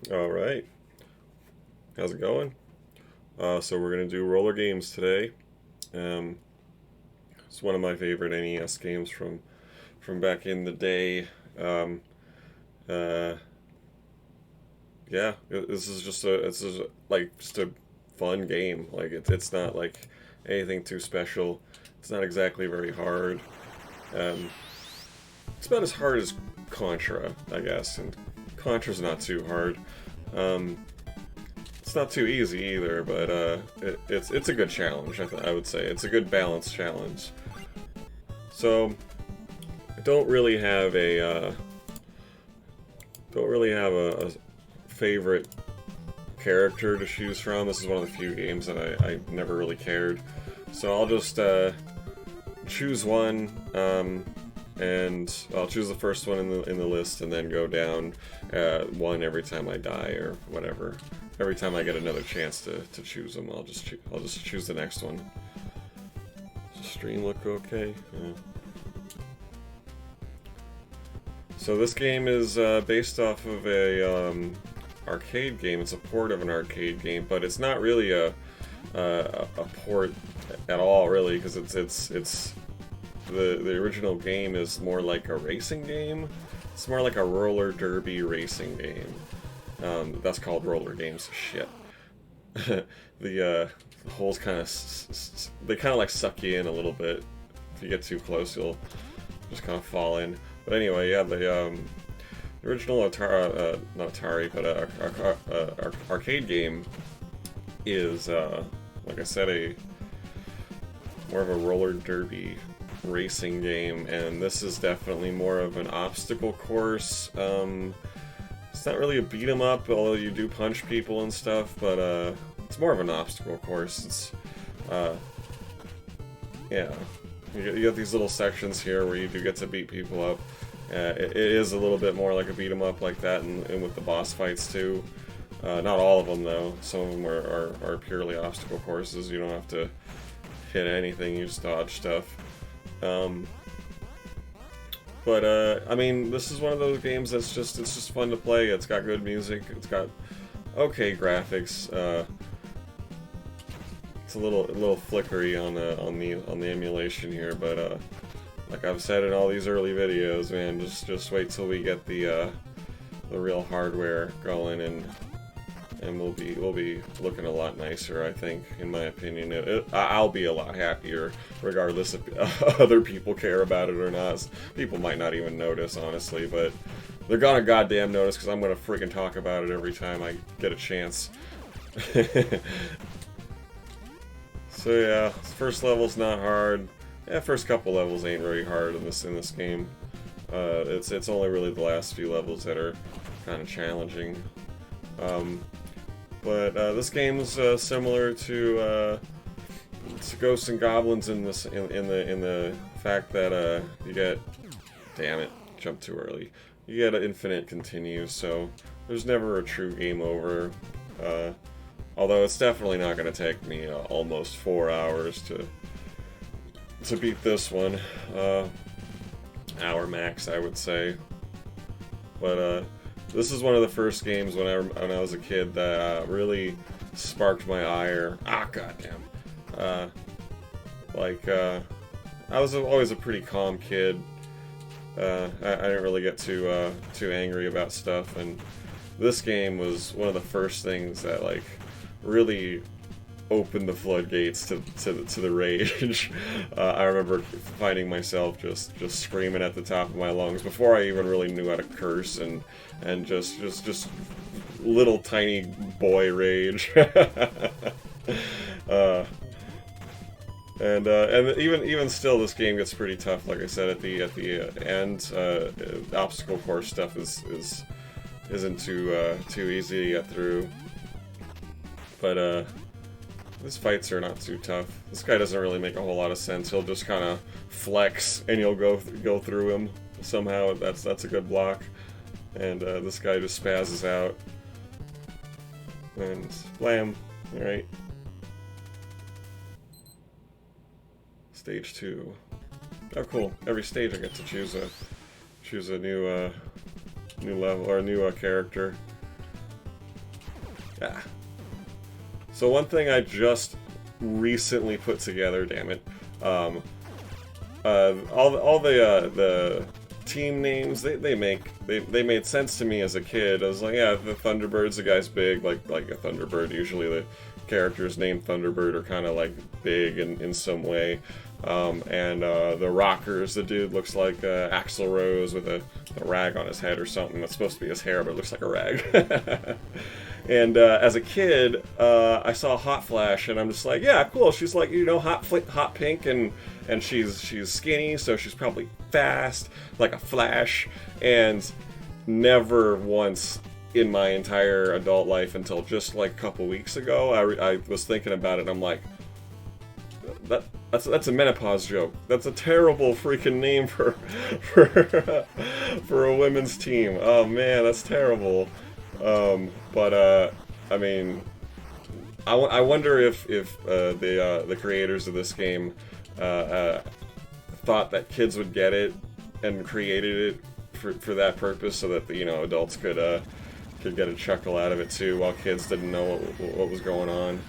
All right. How's it going? So we're gonna do roller games today. Um, it's one of my favorite NES games from back in the day. Um, uh, yeah, this is just a fun game. Like it's not like anything too special. It's not exactly very hard. Um, it's about as hard as Contra, I guess, and Contra's not too hard. Um, It's not too easy either, but it's a good challenge. I would say it's a good balanced challenge. So I don't really have a favorite character to choose from. This is one of the few games that I never really cared. So I'll just choose one, and I'll choose the first one in the list, and then go down one every time I die or whatever. Every time I get another chance to choose them, I'll just choose the next one. Does the stream look okay? Yeah. So this game is based off of a arcade game. It's a port of an arcade game, but it's not really a port at all, really, because it's the original game is more like a racing game. It's more like a roller derby racing game. That's called Rollergames. Shit. The holes kind of they kind of like suck you in a little bit. If you get too close, you'll just kind of fall in. But anyway, yeah, the original Atari, not Atari, but arcade game is, like I said, a more of a roller derby racing game, and this is definitely more of an obstacle course. It's not really a beat 'em up, although you do punch people and stuff, but it's more of an obstacle course. It's yeah, you get these little sections here where you do get to beat people up. It is a little bit more like a beat 'em up like that, and with the boss fights too. Not all of them though. Some of them are purely obstacle courses. You don't have to hit anything; you just dodge stuff. Um, but I mean, this is one of those games that's it's just fun to play. It's got good music. It's got okay graphics. It's a little flickery on the emulation here, but like I've said in all these early videos, man, just wait till we get the real hardware going, and we'll be looking a lot nicer, I think, in my opinion. I'll be a lot happier, regardless if other people care about it or not. People might not even notice, honestly, but they're gonna goddamn notice because I'm gonna freaking talk about it every time I get a chance. So yeah, first level's not hard. Yeah, first couple levels ain't very hard in this game. It's only really the last few levels that are kind of challenging. But this game's similar to Ghosts and Goblins in the fact that you get, damn it, jumped too early. You get an infinite continue, so there's never a true game over. Although it's definitely not going to take me almost 4 hours to beat this one. Hour max, I would say. But this is one of the first games when I was a kid that really sparked my ire. Ah, goddamn. I was always a pretty calm kid. I didn't really get too angry about stuff, and this game was one of the first things that like really opened the floodgates to the rage. I remember finding myself just screaming at the top of my lungs before I even really knew how to curse, and just little tiny boy rage. And even still, this game gets pretty tough. Like I said, at the end, obstacle course stuff isn't too easy to get through. But these fights are not too tough. This guy doesn't really make a whole lot of sense. He'll just kind of flex, and you'll go through him somehow. That's a good block. And this guy just spazzes out, and blam. All right. Stage 2. Oh, cool. Every stage I get to choose a new level or a new character. Ah. So one thing I just recently put together, damn it, all the team names they made sense to me as a kid. I was like, yeah, the Thunderbird's the guy's big, like a Thunderbird. Usually the characters named Thunderbird are kind of like big in some way. And the Rockers, the dude looks like Axl Rose with a rag on his head or something. That's supposed to be his hair, but it looks like a rag. And as a kid, I saw Hot Flash, and I'm just like, yeah, cool. She's like, hot pink, and she's skinny, so she's probably fast, like a Flash. And never once in my entire adult life until just like a couple weeks ago, I was thinking about it. And I'm like, that's a menopause joke. That's a terrible freaking name for for a women's team. Oh man, that's terrible. But I mean, I wonder if the creators of this game thought that kids would get it and created it for that purpose, so that adults could get a chuckle out of it too, while kids didn't know what was going on.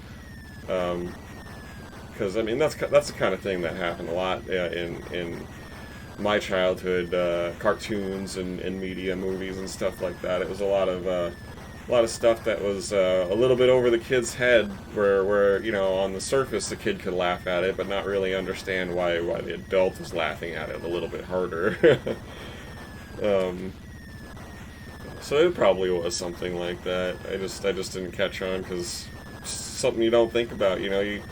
Because I mean, that's the kind of thing that happened a lot in my childhood, cartoons and media, movies and stuff like that. It was a lot of stuff that was a little bit over the kid's head, where on the surface the kid could laugh at it, but not really understand why the adult was laughing at it a little bit harder. So it probably was something like that. I just didn't catch on, because something you don't think about. You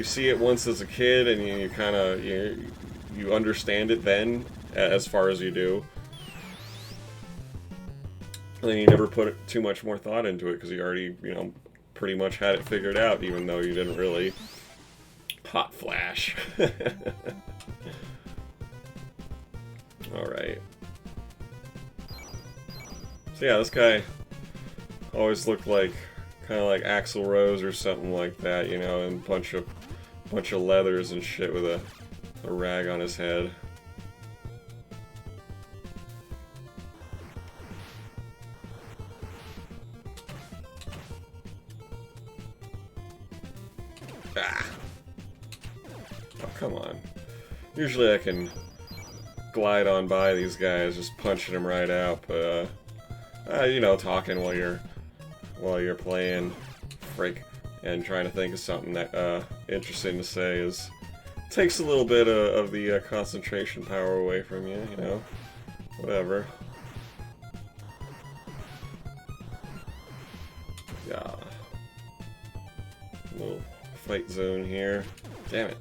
see it once as a kid, and you kind of you understand it then, as far as you do. And then you never put too much more thought into it, because you already, pretty much had it figured out, even though you didn't really. Hot Flash. Alright. So yeah, this guy always looked like, kind of like Axl Rose or something like that, and a bunch of leathers and shit with a rag on his head. Ah. Oh, come on. Usually I can glide on by these guys, just punching them right out, but, talking while you're playing, frick, and trying to think of something that, interesting to say takes a little bit of the concentration power away from you, whatever. Yeah. Little fight zone here. Damn it.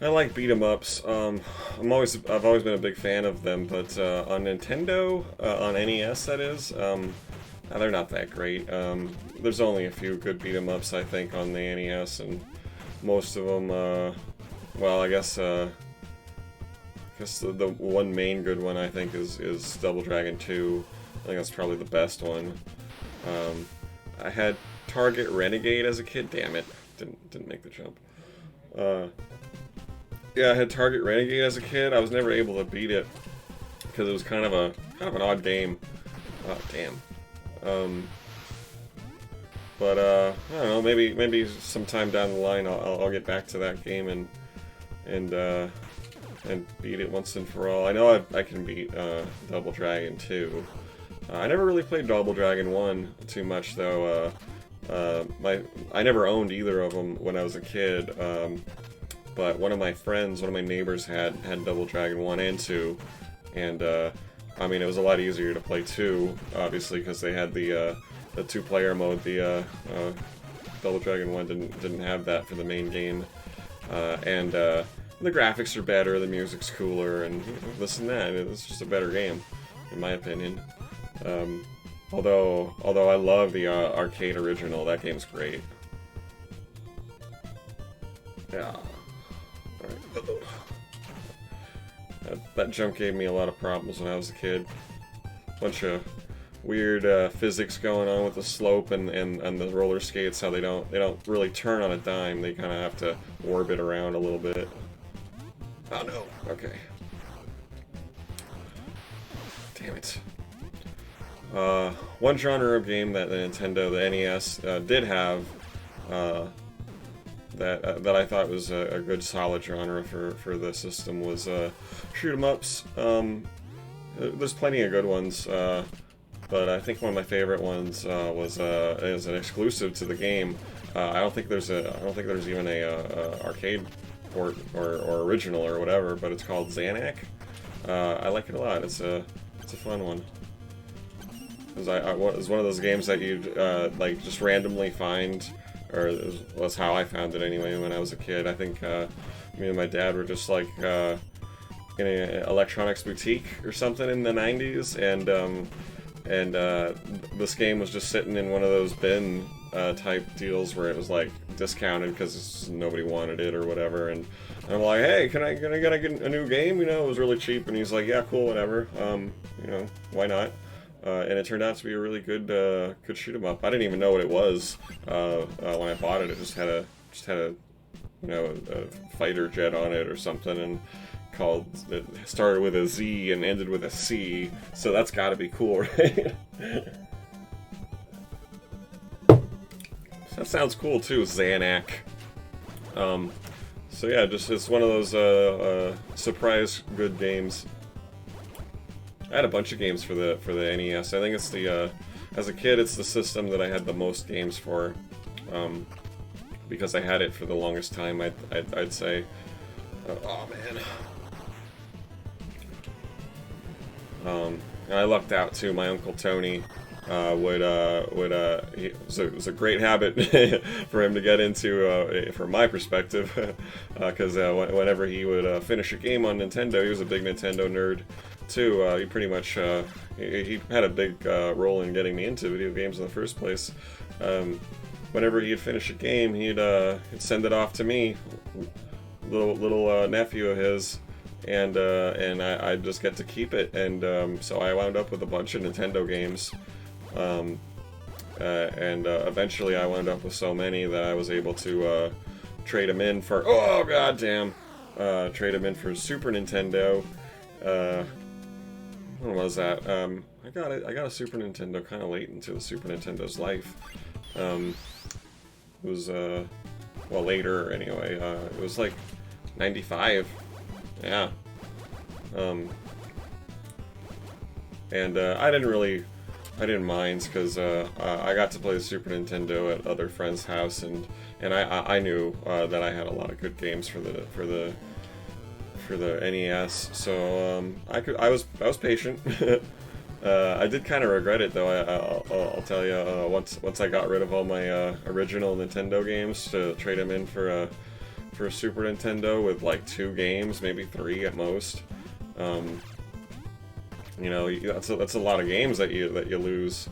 I like beat 'em ups. I've always been a big fan of them, but on Nintendo, on NES that is, they're not that great. There's only a few good beat 'em ups, I think, on the NES, and most of them, well, I guess the one main good one, I think, is Double Dragon 2. I think that's probably the best one. I had Target Renegade as a kid. Damn it, didn't make the jump. Yeah, I had Target Renegade as a kid. I was never able to beat it because it was kind of an odd game. Oh damn. But I don't know. Maybe sometime down the line I'll get back to that game and beat it once and for all. I know I can beat Double Dragon 2. I never really played Double Dragon 1 too much though. I never owned either of them when I was a kid. But one of my neighbors had Double Dragon 1 and 2, and I mean, it was a lot easier to play 2, obviously, because they had the 2-player mode. The Double Dragon 1 didn't have that for the main game, and the graphics are better, the music's cooler, and this and that. It's just a better game, in my opinion. Although I love the arcade original, that game's great. Yeah. That jump gave me a lot of problems when I was a kid. Bunch of weird physics going on with the slope and the roller skates. How they don't really turn on a dime. They kind of have to orbit around a little bit. Oh no. Okay. Damn it. One genre of game that the NES, did have, that I thought was a good solid genre for the system was shoot 'em ups. There's plenty of good ones, but I think one of my favorite ones was is an exclusive to the game. I don't think there's even a arcade port or original or whatever, but it's called Zanuck. I like it a lot. It's a fun one. It's one of those games that you like just randomly find, or was how I found it anyway when I was a kid. I think me and my dad were just like in an electronics boutique or something in the 90s, and this game was just sitting in one of those bin type deals where it was like discounted because nobody wanted it or whatever, and I'm like, hey, can I get a new game? You know, it was really cheap, and he's like, yeah, cool, whatever. You know, why not? And it turned out to be a really good shoot 'em up. I didn't even know what it was when I bought it. It just had a you know, a fighter jet on it or something, and it started with a Z and ended with a C. So that's got to be cool, right? That sounds cool too, Zanuck. So yeah, it's one of those surprise good games. I had a bunch of games for the NES. I think it's the as a kid, it's the system that I had the most games for, because I had it for the longest time. I'd say. Oh man. And I lucked out too. My Uncle Tony it was a great habit for him to get into, from my perspective, because whenever he would finish a game on Nintendo, he was a big Nintendo nerd too. He pretty much he had a big role in getting me into video games in the first place. Whenever he'd finish a game, he'd send it off to me, little nephew of his. And I just get to keep it, and so I wound up with a bunch of Nintendo games, and eventually I wound up with so many that I was able to trade them in for trade them in for Super Nintendo. When was that? I got a Super Nintendo kind of late into the Super Nintendo's life. It was well, later anyway. It was like 95. Yeah. And I didn't mind because I got to play the Super Nintendo at other friends' house, and I knew that I had a lot of good games for the NES, so I was patient. I did kind of regret it though. I'll tell you, once I got rid of all my original Nintendo games to trade them in for a Super Nintendo with like 2 games, maybe 3 at most. You know, that's a lot of games that you lose,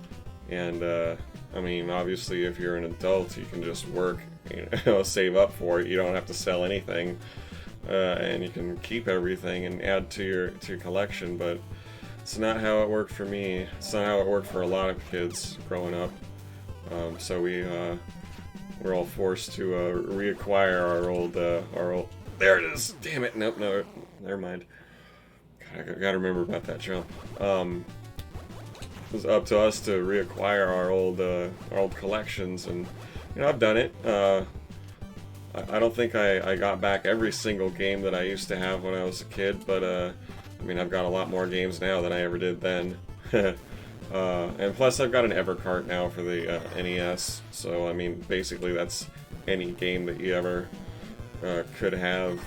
and I mean, obviously, if you're an adult, you can just work, you know, save up for it. You don't have to sell anything, and you can keep everything and add to your collection. But it's not how it worked for me. It's not how it worked for a lot of kids growing up. So we're all forced to reacquire our old. There it is. Damn it! Nope, no, never mind. God, I gotta remember about that jump. It was up to us to reacquire our old collections, and you know, I've done it. I don't think I got back every single game that I used to have when I was a kid, but I mean, I've got a lot more games now than I ever did then. And plus, I've got an Evercart now for the NES, so I mean, basically, that's any game that you ever could have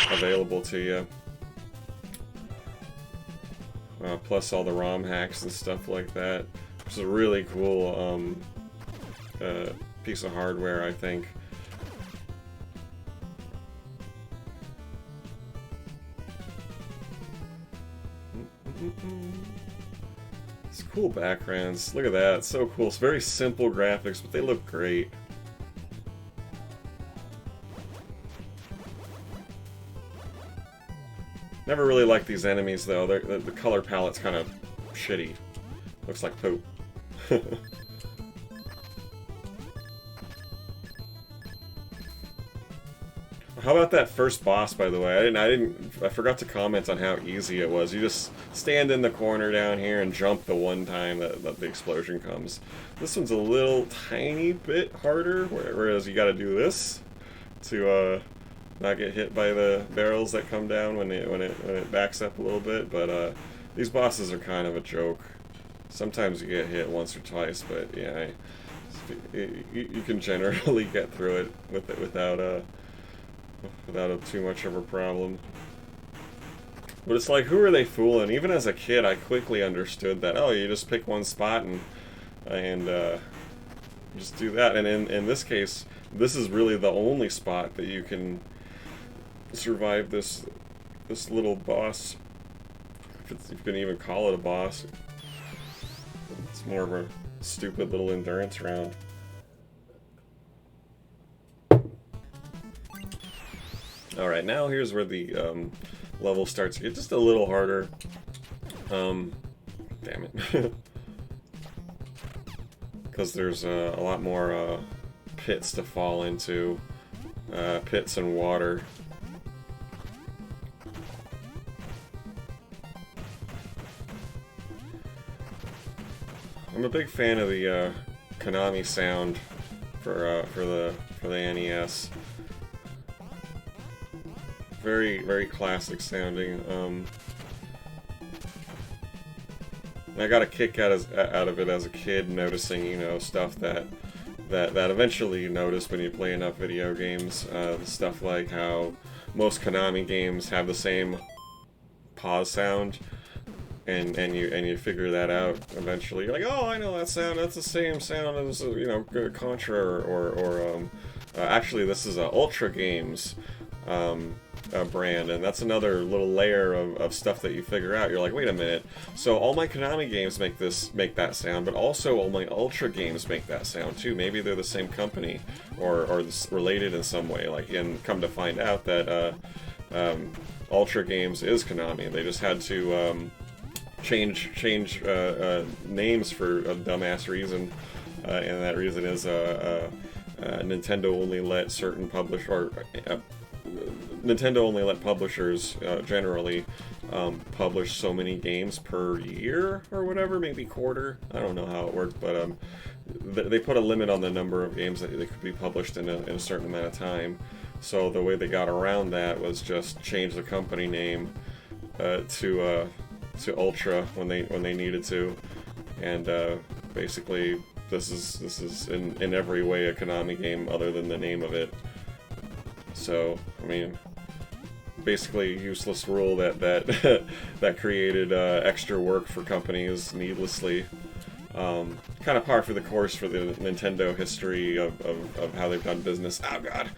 available to you. Plus all the ROM hacks and stuff like that. It's a really cool piece of hardware, I think. It's cool backgrounds. Look at that. It's so cool. It's very simple graphics, but they look great. Never really liked these enemies, though. The color palette's kind of shitty. Looks like poop. How about that first boss, by the way? I forgot to comment on how easy it was. You just stand in the corner down here and jump the one time that the explosion comes. This one's a little tiny bit harder, whereas you gotta do this to not get hit by the barrels that come down when it backs up a little bit. But these bosses are kind of a joke. Sometimes you get hit once or twice, but yeah, you can generally get through it without too much of a problem. But it's like, who are they fooling? Even as a kid, I quickly understood that, oh, you just pick one spot and just do that. And in this case, this is really the only spot that you can survive this little boss. If you can even call it a boss. It's more of a stupid little endurance round. Alright, now here's where the level starts to get just a little harder. Damn it. Because there's a lot more pits to fall into. Pits and water. I'm a big fan of the Konami sound for the NES. Very, very classic sounding. I got a kick out of it as a kid, noticing, you know, stuff that eventually you notice when you play enough video games. Stuff like how most Konami games have the same pause sound, and you figure that out eventually. You're like, oh, I know that sound. That's the same sound as, you know, Contra or actually this is Ultra Games. Brand, and that's another little layer of stuff that you figure out. You're like, wait a minute, so all my Konami games make that sound, but also all my Ultra games make that sound too. Maybe they're the same company or related in some way. Like, and come to find out that Ultra Games is Konami. They just had to change names for a dumbass reason, and that reason is Nintendo only let certain Nintendo only let publishers generally publish so many games per year or whatever, maybe quarter. I don't know how it worked, but they put a limit on the number of games that they could be published in a certain amount of time. So the way they got around that was just change the company name to Ultra when they needed to, and basically this is in every way a Konami game other than the name of it. So, I mean, basically a useless rule that created extra work for companies needlessly. Kind of par for the course for the Nintendo history of how they've done business. Oh god,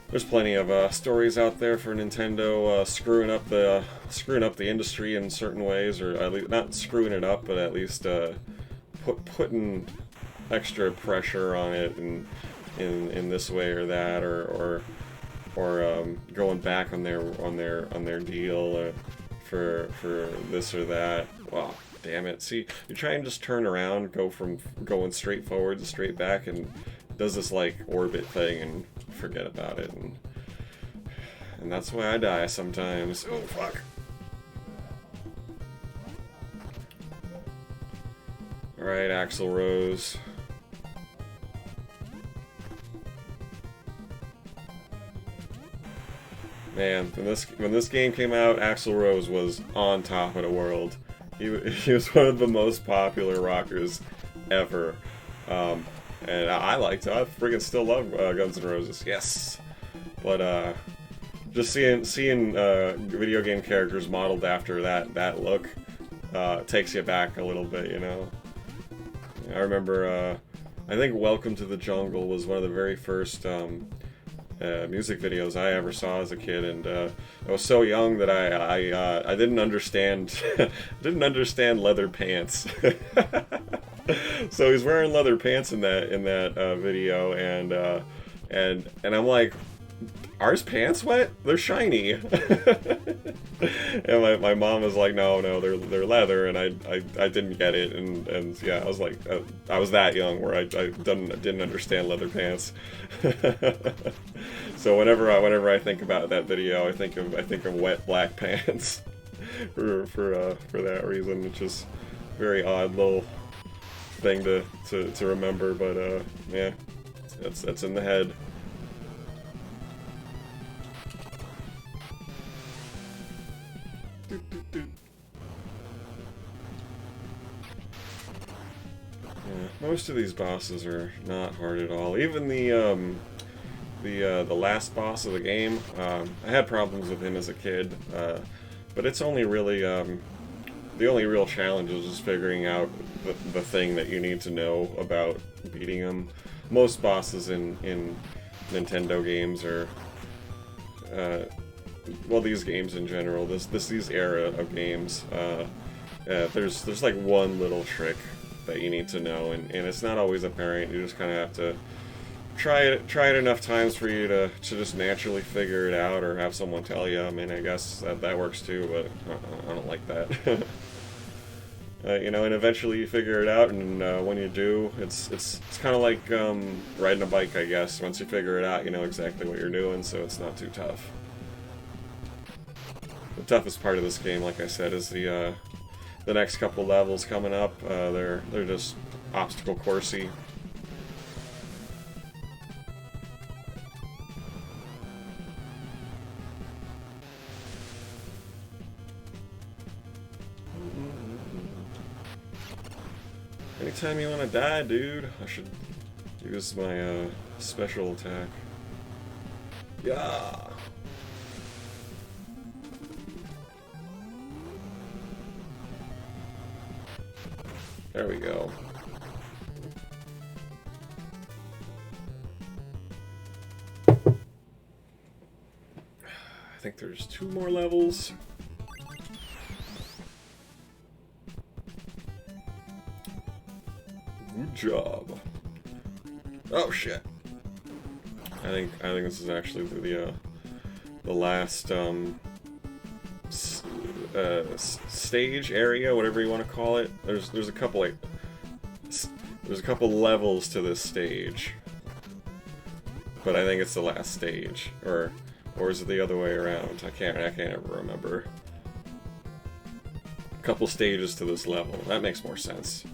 there's plenty of stories out there for Nintendo screwing up the industry in certain ways, or at least not screwing it up, but at least putting extra pressure on it and. In this way or that, or going back on their deal for this or that. Wow, damn it! See, you try and just turn around, go from going straight forward to straight back, and it does this like orbit thing, and forget about it, and that's why I die sometimes. Oh fuck! All right, Axl Rose. Man, when this game came out, Axl Rose was on top of the world. He was one of the most popular rockers ever, and I liked it. I friggin' still love Guns N' Roses. Yes, but just seeing video game characters modeled after that look takes you back a little bit, you know. I remember, I think Welcome to the Jungle was one of the very first music videos I ever saw as a kid, and I was so young that I didn't understand didn't understand leather pants. So he's wearing leather pants in that video, and I'm like, are his pants wet? They're shiny. And my mom was like, no, they're leather, and I didn't get it, and yeah, I was like, I was that young where I didn't understand leather pants. So whenever I think about that video, I think of wet black pants for that reason. It's just very odd little thing to remember, but yeah, that's in the head. Yeah, most of these bosses are not hard at all. Even the last boss of the game, I had problems with him as a kid, but it's only really the only real challenge is just figuring out the thing that you need to know about beating him. Most bosses in Nintendo games are, well, these games in general, these era of games, there's like one little trick that you need to know, and it's not always apparent. You just kind of have to try it enough times for you to just naturally figure it out, or have someone tell you. I mean, I guess that works too, but I don't like that. You know, and eventually you figure it out, and when you do, it's kind of like riding a bike, I guess. Once you figure it out, you know exactly what you're doing, so it's not too tough. The toughest part of this game, like I said, is the next couple levels coming up. They're just obstacle coursey. Anytime you want to die, dude, I should use my special attack. Yeah. There we go. I think there's 2 more levels. Good job. Oh shit. I think this is actually the last stage area, whatever you want to call it. There's a couple levels to this stage, but I think it's the last stage, or is it the other way around? I can't ever remember. A couple stages to this level. That makes more sense.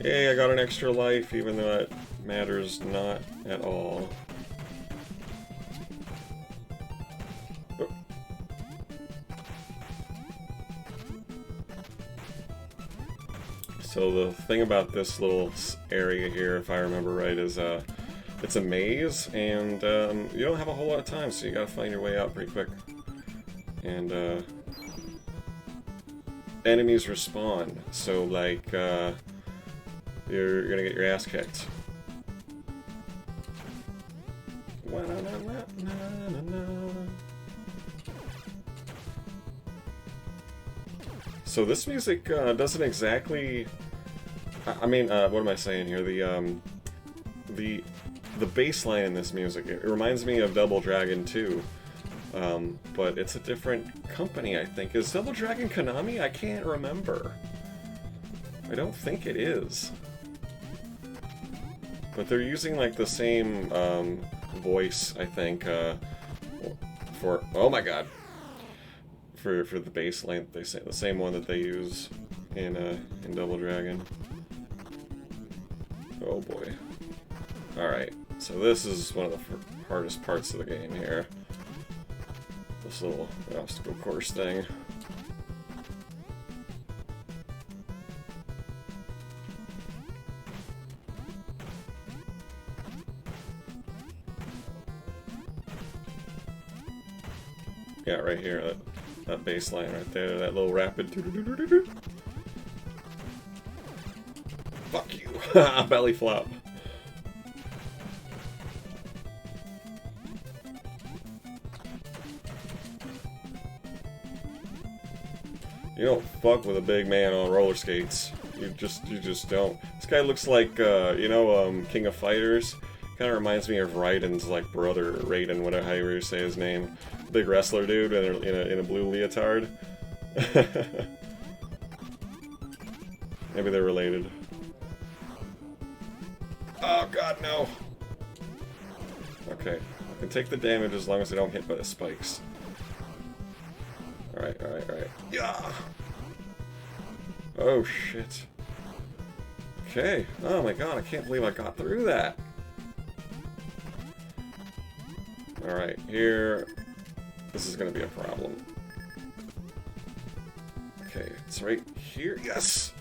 Yay, I got an extra life, even though it matters not at all. Oh. So the thing about this little area here, if I remember right, is it's a maze, and you don't have a whole lot of time, so you gotta find your way out pretty quick. And enemies respawn, so like you're gonna get your ass kicked. So this music doesn't exactly. I mean, what am I saying here? The bass line in this music, it reminds me of Double Dragon 2, but it's a different company, I think. Is Double Dragon Konami? I can't remember. I don't think it is. But they're using like the same voice, I think, for, oh my god, for the bass line. They say the same one that they use in Double Dragon. Oh boy. All right, so this is one of the hardest parts of the game here. This little obstacle course thing. Yeah, right here, that bass line right there, that little rapid. Fuck you. Belly flop. You don't fuck with a big man on roller skates. You just don't. This guy looks like, King of Fighters. Kind of reminds me of Raiden's, like, brother, Raiden, whatever, however you say his name. Big wrestler dude in a blue leotard. Maybe they're related. Oh god, no! Okay, I can take the damage as long as I don't hit by the spikes. Alright. Yeah! Oh shit. Okay. Oh my god, I can't believe I got through that. Alright, here... This is gonna be a problem. Okay, it's right here. Yes!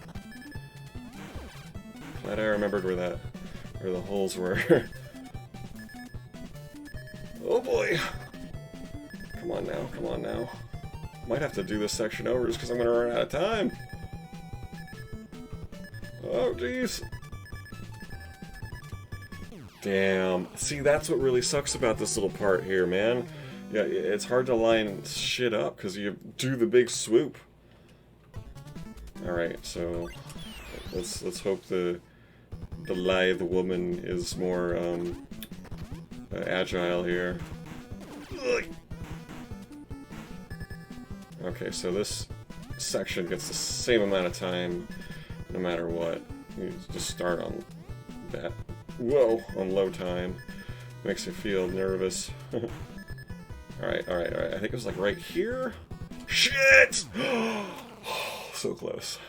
Glad I remembered where the holes were. Oh boy! Come on now. Might have to do this section over just because I'm gonna run out of time. Oh jeez. Damn. See, that's what really sucks about this little part here, man. Yeah, it's hard to line shit up because you do the big swoop. Alright, so let's hope the lithe woman is more agile here. Ugh. Okay, so this section gets the same amount of time no matter what. You just start on that. Whoa, on low time. Makes you feel nervous. Alright. I think it was like right here? Shit! So close.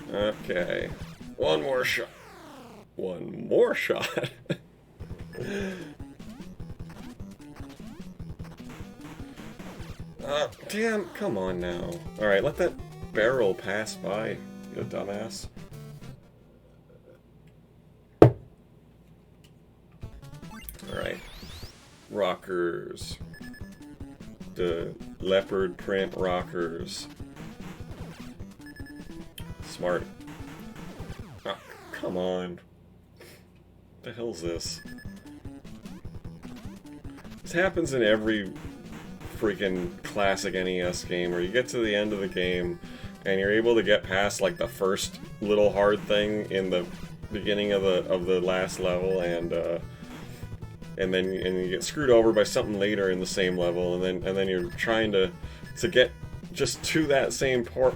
Okay. One more shot. One more shot? Damn, come on now. Alright, let that barrel pass by, you dumbass. Alright. Rockers. The leopard print rockers. Smart. Oh, come on. What the hell's this? This happens in every freaking classic NES game where you get to the end of the game and you're able to get past like the first little hard thing in the beginning of the last level, and then you get screwed over by something later in the same level, and then you're trying to get just to that same part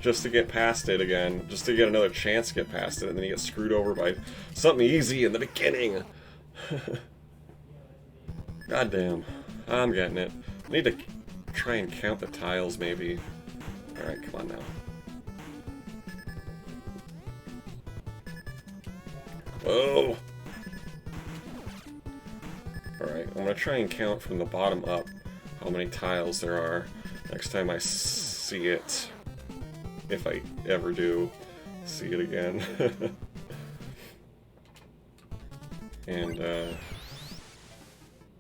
just to get past it again, just to get another chance to get past it, and then you get screwed over by something easy in the beginning. God damn. I'm getting it. I need to try and count the tiles, maybe. Alright, come on now. Whoa! Alright, I'm gonna try and count from the bottom up how many tiles there are next time I see it. If I ever do see it again. And,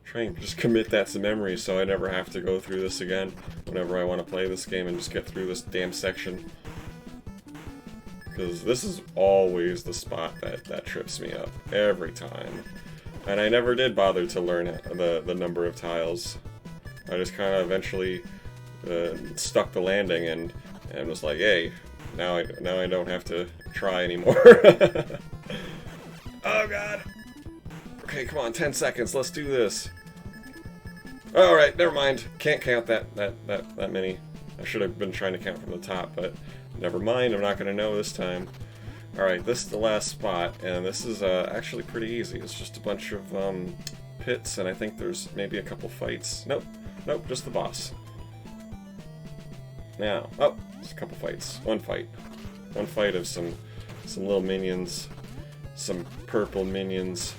try and just commit that to memory so I never have to go through this again whenever I want to play this game and just get through this damn section. Because this is always the spot that trips me up, every time. And I never did bother to learn the number of tiles. I just kind of eventually stuck the landing and was like, hey, now I don't have to try anymore. Oh god! Okay, come on, 10 seconds, let's do this. Alright, never mind. Can't count that many. I should have been trying to count from the top, but never mind, I'm not going to know this time. Alright, this is the last spot, and this is actually pretty easy. It's just a bunch of pits, and I think there's maybe a couple fights. Nope, just the boss. Now, oh, there's a couple fights. One fight. One fight of some little minions. Some purple minions.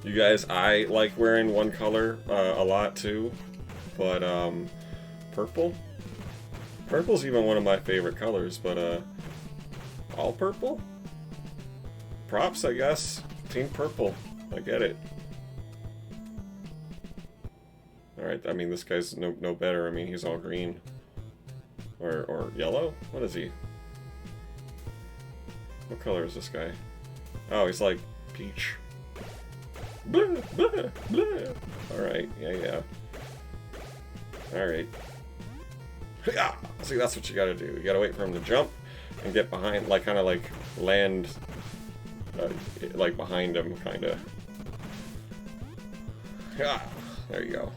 You guys, I like wearing one color a lot too, but purple? Purple's even one of my favorite colors, but all purple? Props, I guess. Team Purple. I get it. Alright, I mean, this guy's no better. I mean, he's all green. Or yellow? What is he? What color is this guy? Oh, he's like peach. Blah, blah, blah. Alright, yeah. Alright. Yeah. See, that's what you gotta do. You gotta wait for him to jump and get behind, like, kind of like land, like behind him, kind of. Yeah. There you go.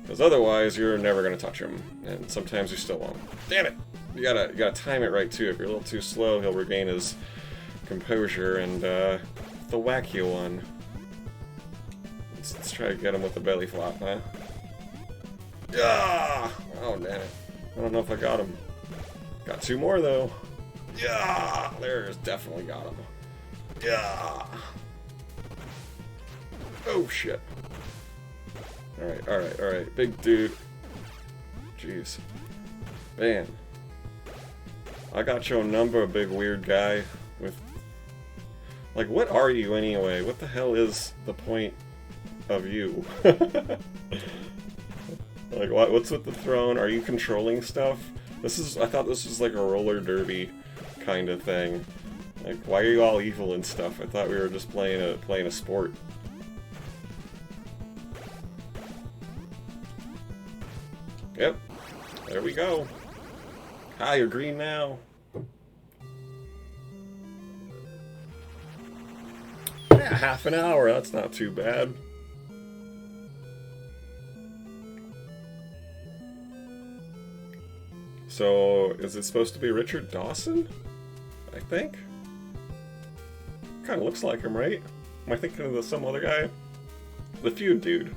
Because otherwise, you're never gonna touch him, and sometimes you still won't. Damn it! You gotta time it right too. If you're a little too slow, he'll regain his composure and they'll whack you one. Let's try to get him with the belly flop, huh? Yeah! Oh damn it! I don't know if I got him. Got two more though. Yeah! There's definitely got him. Yeah! Oh shit! Alright, big dude. Jeez. Man. I got your number, big weird guy. With... Like, what are you anyway? What the hell is the point of you? Like, what's with the throne? Are you controlling stuff? I thought this was like a roller derby kind of thing. Like, why are you all evil and stuff? I thought we were just playing a sport. Yep. There we go. Ah, you're green now. Yeah, half an hour. That's not too bad. So, is it supposed to be Richard Dawson? I think. Kind of looks like him, right? Am I thinking of some other guy? The Feud dude.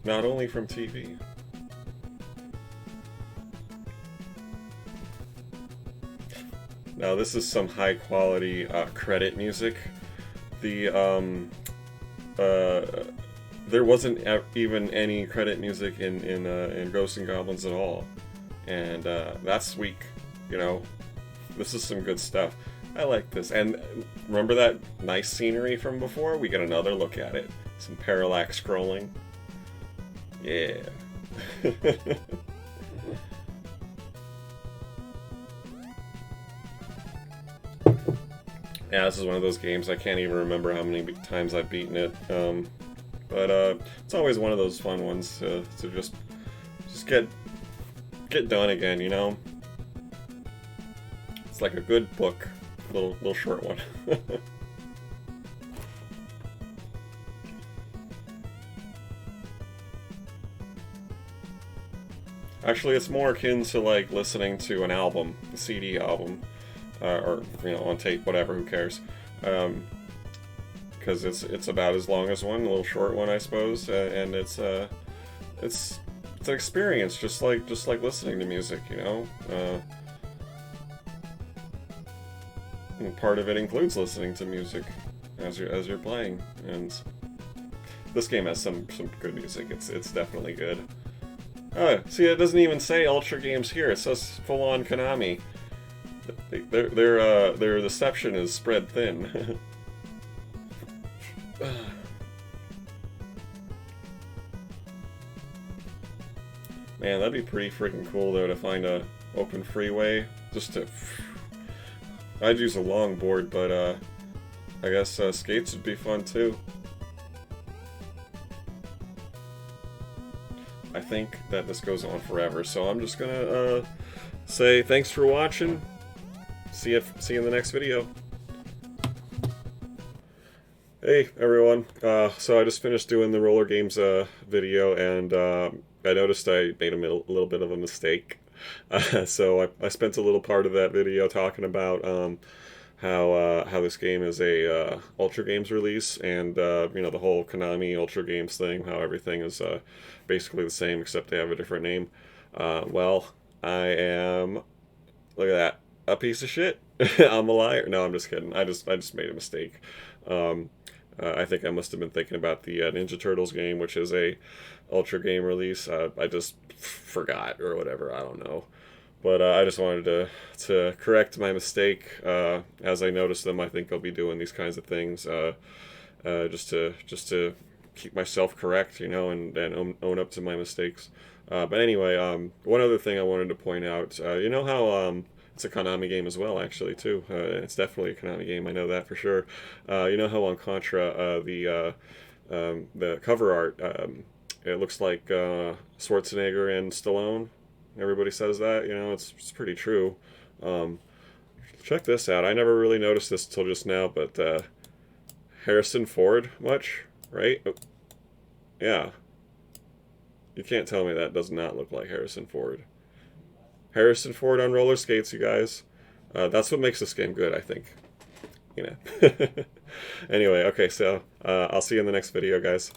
Not only from TV. Now this is some high quality credit music. There wasn't even any credit music in Ghosts and Goblins at all, and that's weak. You know, this is some good stuff. I like this. And remember that nice scenery from before? We get another look at it. Some parallax scrolling. Yeah. Yeah, this is one of those games I can't even remember how many times I've beaten it. But it's always one of those fun ones to just get done again, you know. It's like a good book, little short one. Actually, it's more akin to like listening to an album, a CD album, or you know, on tape, whatever. Who cares? Because it's about as long as one, a little short one, I suppose, and it's an experience, just like listening to music, you know. And part of it includes listening to music as you're playing, and this game has some good music. It's definitely good. See, it doesn't even say Ultra Games here. It says full-on Konami. Their deception is spread thin. Man, that'd be pretty freaking cool though to find a open freeway. I'd use a longboard, but I guess skates would be fun too. I think that this goes on forever, so I'm just gonna say thanks for watching. See you in the next video. Hey everyone, so I just finished doing the Rollergames video, and I noticed I made a little bit of a mistake. So I spent a little part of that video talking about how this game is a Ultra Games release, and you know, the whole Konami Ultra Games thing, how everything is basically the same except they have a different name. Well, I am, look at that, a piece of shit. I'm a liar. No, I'm just kidding. I just made a mistake. I think I must have been thinking about the Ninja Turtles game, which is a Ultra game release. I just forgot or whatever. I don't know. But I just wanted to correct my mistake. As I notice them, I think I'll be doing these kinds of things just to keep myself correct, you know, and own up to my mistakes. But anyway, one other thing I wanted to point out. You know how It's a Konami game as well, actually, too. It's definitely a Konami game. I know that for sure. You know how on Contra, the cover art, it looks like Schwarzenegger and Stallone. Everybody says that. You know, it's pretty true. Um, Check this out. I never really noticed this till just now, but Harrison Ford much, right? Oh, yeah. You can't tell me that does not look like Harrison Ford. Harrison Ford on roller skates, you guys. That's what makes this game good, I think. You know. Anyway, okay, so I'll see you in the next video, guys.